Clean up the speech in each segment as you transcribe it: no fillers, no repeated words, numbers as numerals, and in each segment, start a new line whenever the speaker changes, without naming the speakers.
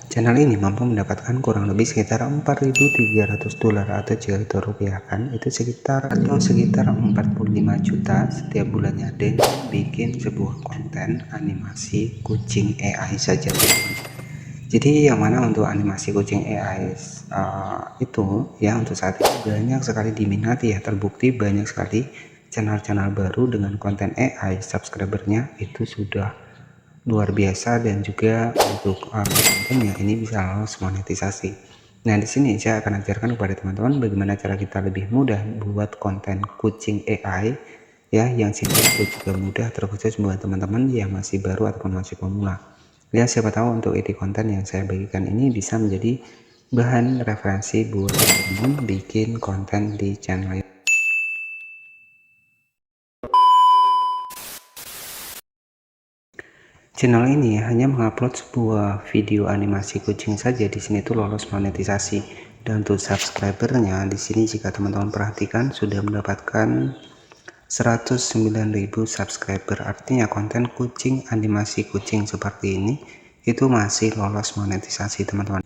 Channel ini mampu mendapatkan kurang lebih sekitar $4.300 atau jika kita rupiahkan itu sekitar 45 juta setiap bulannya dengan bikin sebuah konten animasi kucing AI saja. Jadi yang mana untuk animasi kucing AI itu ya untuk saat ini banyak sekali diminati ya, terbukti banyak sekali channel-channel baru dengan konten AI subscribernya itu sudah luar biasa dan juga untuk kontennya ini bisa lolos monetisasi. Nah di sini saya akan ajarkan kepada teman-teman bagaimana cara kita lebih mudah buat konten kucing AI ya, yang simpel dan juga mudah, terkhusus buat teman-teman yang masih baru ataupun masih pemula. Ya siapa tahu untuk ide konten yang saya bagikan ini bisa menjadi bahan referensi buat teman-teman bikin konten di channel ini. Channel ini hanya mengupload sebuah video animasi kucing saja. Di sini tuh lolos monetisasi. Dan untuk subscribernya di sini jika teman-teman perhatikan sudah mendapatkan 109.000 subscriber. Artinya konten kucing animasi kucing seperti ini itu masih lolos monetisasi, teman-teman.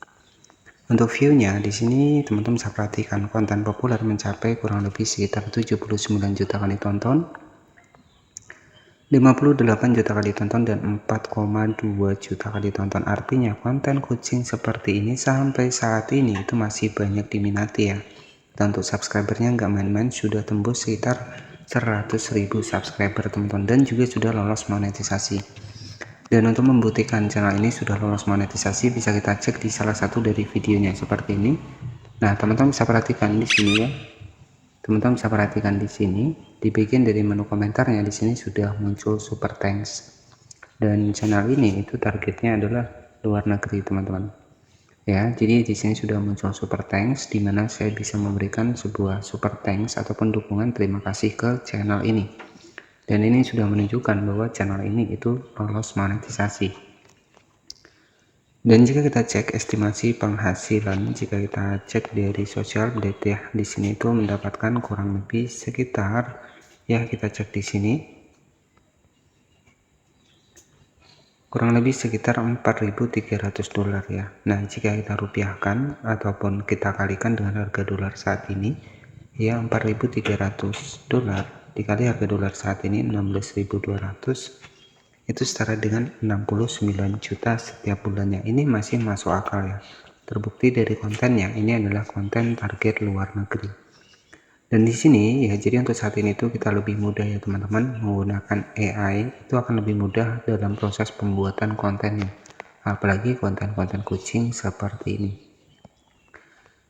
Untuk view-nya di sini teman-teman bisa perhatikan konten populer mencapai kurang lebih sekitar 79 juta kali tonton, 58 juta kali tonton, dan 4,2 juta kali tonton. Artinya konten kucing seperti ini sampai saat ini itu masih banyak diminati ya. Dan untuk subscribernya nggak main-main, sudah tembus sekitar 100.000 subscriber teman-teman, dan juga sudah lolos monetisasi. Dan untuk membuktikan channel ini sudah lolos monetisasi bisa kita cek di salah satu dari videonya seperti ini. Nah teman-teman bisa perhatikan di sini ya. Teman-teman bisa perhatikan di sini di bagian dari menu komentarnya, di sini sudah muncul super thanks. Dan channel ini itu targetnya adalah luar negeri teman-teman. Ya, jadi di sini sudah muncul super thanks di mana saya bisa memberikan sebuah super thanks ataupun dukungan terima kasih ke channel ini. Dan ini sudah menunjukkan bahwa channel ini itu lolos monetisasi. Dan jika kita cek estimasi penghasilan, jika kita cek dari social blade ya, di sini itu mendapatkan kurang lebih sekitar ya, kita cek di sini kurang lebih sekitar $4.300 ya. Nah jika kita rupiahkan ataupun kita kalikan dengan harga dolar saat ini ya, $4.300 dikali harga dolar saat ini 16.200 itu setara dengan 69 juta setiap bulannya. Ini masih masuk akal ya, terbukti dari kontennya ini adalah konten target luar negeri. Dan di sini ya, jadi untuk saat ini tuh kita lebih mudah ya teman-teman menggunakan AI, itu akan lebih mudah dalam proses pembuatan kontennya, apalagi konten-konten kucing seperti ini.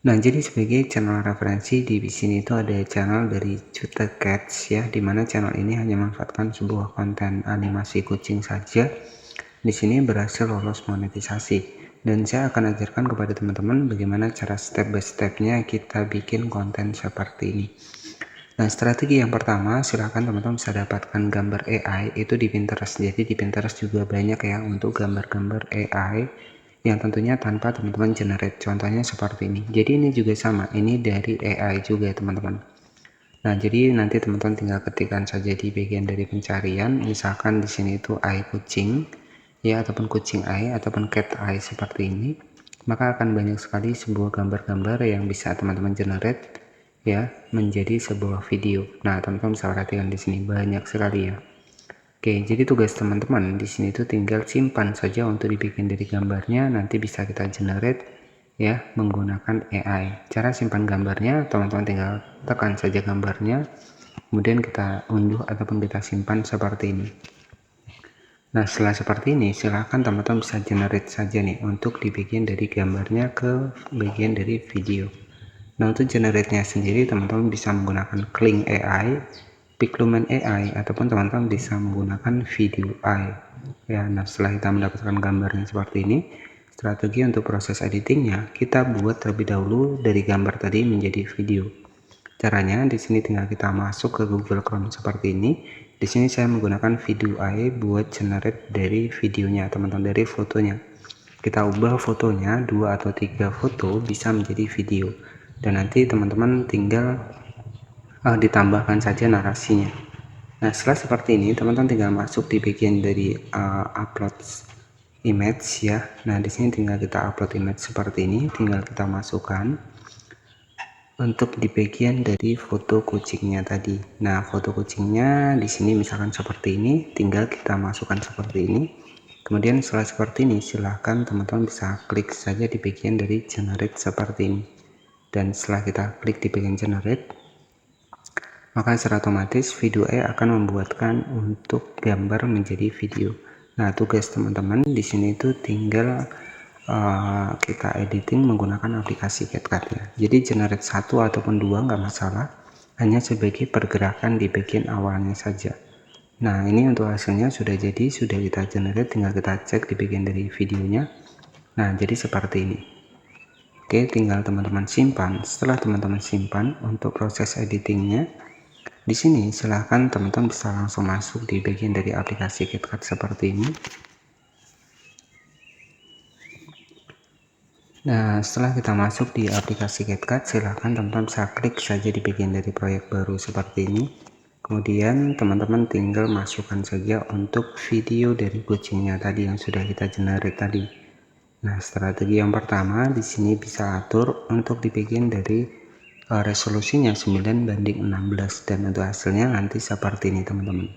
Nah jadi sebagai channel referensi di sini itu ada channel dari Cuta Cats ya, dimana channel ini hanya memanfaatkan sebuah konten animasi kucing saja. Di sini berhasil lolos monetisasi, dan saya akan ajarkan kepada teman-teman bagaimana cara step by stepnya kita bikin konten seperti ini. Nah strategi yang pertama, silahkan teman-teman bisa dapatkan gambar AI itu di Pinterest. Jadi di Pinterest juga banyak ya untuk gambar-gambar AI yang tentunya tanpa teman-teman generate. Contohnya seperti ini. Jadi ini juga sama, ini dari AI juga ya teman-teman. Nah jadi nanti teman-teman tinggal ketikkan saja di bagian dari pencarian, misalkan di sini itu AI kucing ya, ataupun kucing AI ataupun cat AI seperti ini, maka akan banyak sekali sebuah gambar-gambar yang bisa teman-teman generate ya menjadi sebuah video. Nah teman-teman bisa perhatikan di sini banyak sekali ya. Oke, jadi tugas teman-teman di sini tuh tinggal simpan saja untuk dibikin dari gambarnya, nanti bisa kita generate ya menggunakan AI. Cara simpan gambarnya, teman-teman tinggal tekan saja gambarnya, kemudian kita unduh ataupun kita simpan seperti ini. Nah setelah seperti ini, silahkan teman-teman bisa generate saja nih untuk dibikin dari gambarnya ke bagian dari video. Nah untuk generate-nya sendiri teman-teman bisa menggunakan Kling AI, Pixluman AI, ataupun teman-teman bisa menggunakan Video AI ya. Nah setelah kita mendapatkan gambarnya seperti ini, strategi untuk proses editingnya kita buat terlebih dahulu dari gambar tadi menjadi video. Caranya di sini tinggal kita masuk ke Google Chrome seperti ini. Di sini saya menggunakan Video AI buat generate dari videonya teman-teman, dari fotonya. Kita ubah fotonya 2 atau 3 foto bisa menjadi video, dan nanti teman-teman tinggal ditambahkan saja narasinya. Nah setelah seperti ini teman-teman tinggal masuk di bagian dari upload image ya. Nah, di sini tinggal kita upload image seperti ini, tinggal kita masukkan untuk di bagian dari foto kucingnya tadi. Nah, foto kucingnya di sini misalkan seperti ini, tinggal kita masukkan seperti ini. Kemudian setelah seperti ini, silahkan teman-teman bisa klik saja di bagian dari generate seperti ini. Dan setelah kita klik di bagian generate, maka secara otomatis video akan membuatkan untuk gambar menjadi video. Nah, tugas teman-teman di sini itu tinggal kita editing menggunakan aplikasi CapCut ya. Jadi generate 1 ataupun 2 nggak masalah, hanya sebagai pergerakan di bagian awalnya saja. Nah, ini untuk hasilnya sudah jadi, sudah kita generate, tinggal kita cek di bagian dari videonya. Nah, jadi seperti ini. Oke, tinggal teman-teman simpan. Setelah teman-teman simpan untuk proses editingnya, di sini silahkan teman-teman bisa langsung masuk di bagian dari aplikasi CapCut seperti ini. Nah, setelah kita masuk di aplikasi CapCut, silahkan teman-teman bisa klik saja di bagian dari proyek baru seperti ini. Kemudian teman-teman tinggal masukkan saja untuk video dari kucingnya tadi yang sudah kita generate tadi. Nah, strategi yang pertama di sini bisa atur untuk di bagian dari resolusinya 9:16 dan untuk hasilnya nanti seperti ini teman-teman.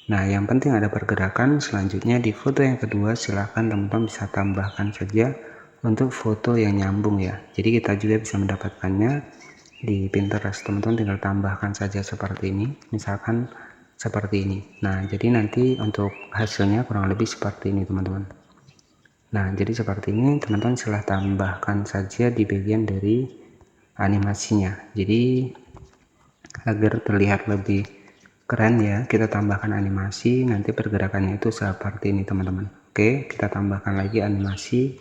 Nah, yang penting ada pergerakan. Selanjutnya di foto yang kedua silahkan teman-teman bisa tambahkan saja untuk foto yang nyambung ya. Jadi kita juga bisa mendapatkannya di Pinterest. Teman-teman tinggal tambahkan saja seperti ini, misalkan seperti ini. Nah, jadi nanti untuk hasilnya kurang lebih seperti ini teman-teman. Nah, jadi seperti ini teman-teman silahkan tambahkan saja di bagian dari animasinya. Jadi agar terlihat lebih keren ya, kita tambahkan animasi, nanti pergerakannya itu seperti ini teman-teman. Oke, kita tambahkan lagi animasi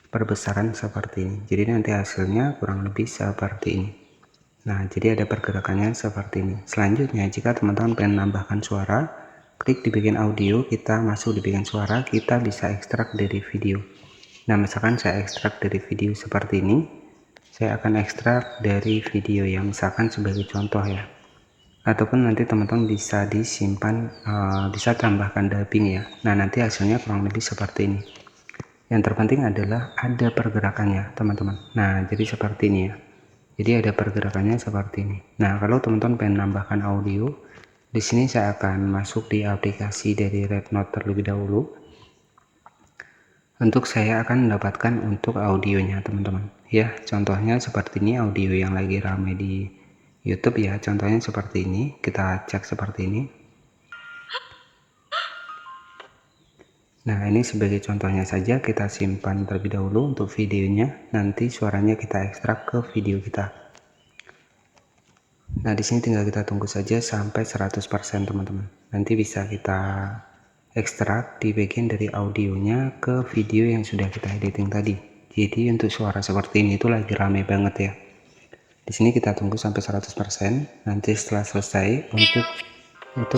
perbesaran seperti ini. Jadi nanti hasilnya kurang lebih seperti ini. Nah, jadi ada pergerakannya seperti ini. Selanjutnya, jika teman-teman pengen menambahkan suara, klik di bagian audio, kita masuk di bagian suara, kita bisa ekstrak dari video. Nah, misalkan saya ekstrak dari video seperti ini, saya akan ekstrak dari video yang misalkan sebagai contoh ya. Ataupun nanti teman-teman bisa disimpan, bisa tambahkan dubbing ya. Nah, nanti hasilnya kurang lebih seperti ini. Yang terpenting adalah ada pergerakannya teman-teman. Nah, jadi seperti ini ya. Jadi ada pergerakannya seperti ini. Nah, kalau teman-teman pengen menambahkan audio, di sini saya akan masuk di aplikasi dari Rednote terlebih dahulu. Untuk saya akan mendapatkan untuk audionya teman-teman. Ya, contohnya seperti ini audio yang lagi rame di YouTube ya. Contohnya seperti ini. Kita cek seperti ini. Nah, ini sebagai contohnya saja, kita simpan terlebih dahulu untuk videonya. Nanti suaranya kita ekstrak ke video kita. Nah, di sini tinggal kita tunggu saja sampai 100% teman-teman. Nanti bisa kita ekstrak di bagian dari audionya ke video yang sudah kita editing tadi. Jadi untuk suara seperti ini itu lagi rame banget ya. Di sini kita tunggu sampai 100%. Nanti setelah selesai untuk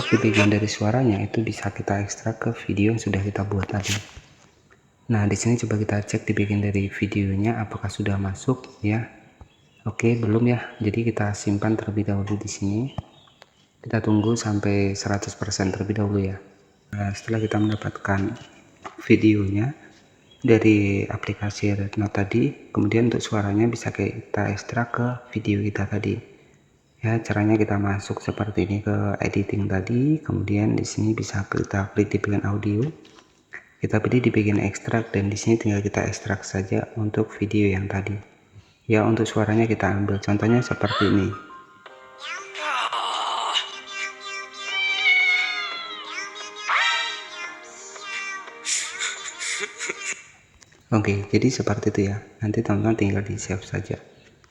di bagian dari suaranya itu bisa kita ekstrak ke video yang sudah kita buat tadi. Nah, di sini coba kita cek di bagian dari videonya apakah sudah masuk ya. Oke, belum ya. Jadi kita simpan terlebih dahulu di sini. Kita tunggu sampai 100% terlebih dahulu ya. Nah, setelah kita mendapatkan videonya dari aplikasi Rednote tadi, kemudian untuk suaranya bisa kita ekstrak ke video kita tadi. Ya, caranya kita masuk seperti ini ke editing tadi, kemudian di sini bisa kita klik di bagian audio. Kita pilih di bagian ekstrak dan di sini tinggal kita ekstrak saja untuk video yang tadi. Ya, untuk suaranya kita ambil contohnya seperti ini. Oke, jadi seperti itu ya. Nanti teman-teman tinggal di save saja.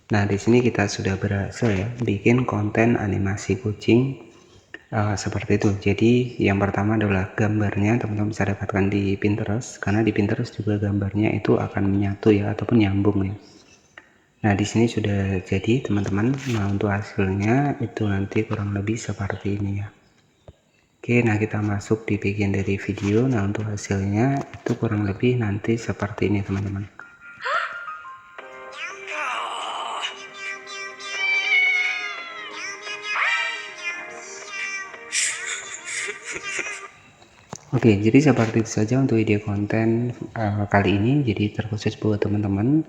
Nah, di sini kita sudah berhasil ya bikin konten animasi kucing seperti itu. Jadi yang pertama adalah gambarnya teman-teman bisa dapatkan di Pinterest, karena di Pinterest juga gambarnya itu akan menyatu ya ataupun nyambung ya. Nah, di sini sudah jadi teman-teman. Nah, untuk hasilnya itu nanti kurang lebih seperti ini ya. Oke, nah kita masuk di bagian dari video. Nah, untuk hasilnya itu kurang lebih nanti seperti ini teman-teman. Oke, jadi seperti itu saja untuk ide konten kali ini. Jadi terkhusus buat teman-teman,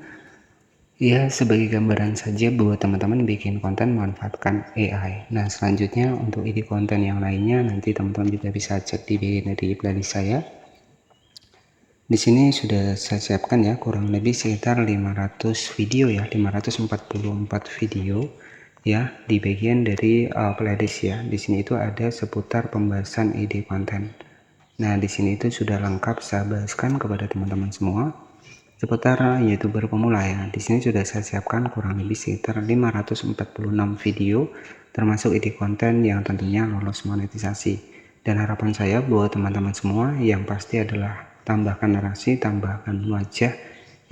ya sebagai gambaran saja buat teman-teman bikin konten memanfaatkan AI. Nah, selanjutnya untuk ide konten yang lainnya nanti teman-teman juga bisa cek di bagian dari playlist saya. Di sini sudah saya siapkan ya kurang lebih sekitar 500 video ya, 544 video ya di bagian dari playlist ya. Di sini itu ada seputar pembahasan ide konten. Nah, di sini itu sudah lengkap saya bahaskan kepada teman-teman semua seputar YouTuber pemula ya. Di sini sudah saya siapkan kurang lebih sekitar 546 video termasuk ide konten yang tentunya lolos monetisasi. Dan harapan saya buat teman-teman semua yang pasti adalah tambahkan narasi, tambahkan wajah,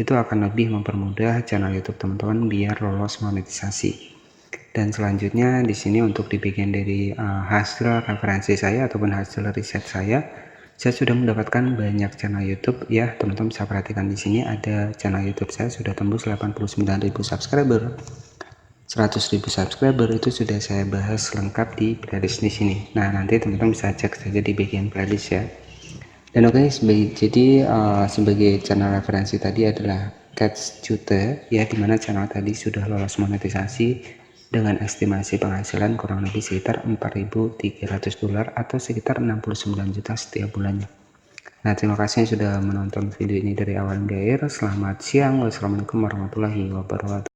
itu akan lebih mempermudah channel YouTube teman-teman biar lolos monetisasi. Dan selanjutnya di sini untuk di bagian dari hasil referensi saya ataupun hasil riset saya sudah mendapatkan banyak channel YouTube ya. Teman-teman bisa perhatikan di sini ada channel YouTube saya sudah tembus 89.000 subscriber. 100.000 subscriber itu sudah saya bahas lengkap di playlist di sini. Nah, nanti teman-teman bisa cek saja di bagian playlist ya. Dan oke, jadi sebagai channel referensi tadi adalah Cats Cute ya, dimana channel tadi sudah lolos monetisasi dengan estimasi penghasilan kurang lebih sekitar $4.300 atau sekitar 69 juta setiap bulannya. Nah, terima kasih sudah menonton video ini dari awal hingga akhir. Selamat siang. Wassalamualaikum warahmatullahi wabarakatuh.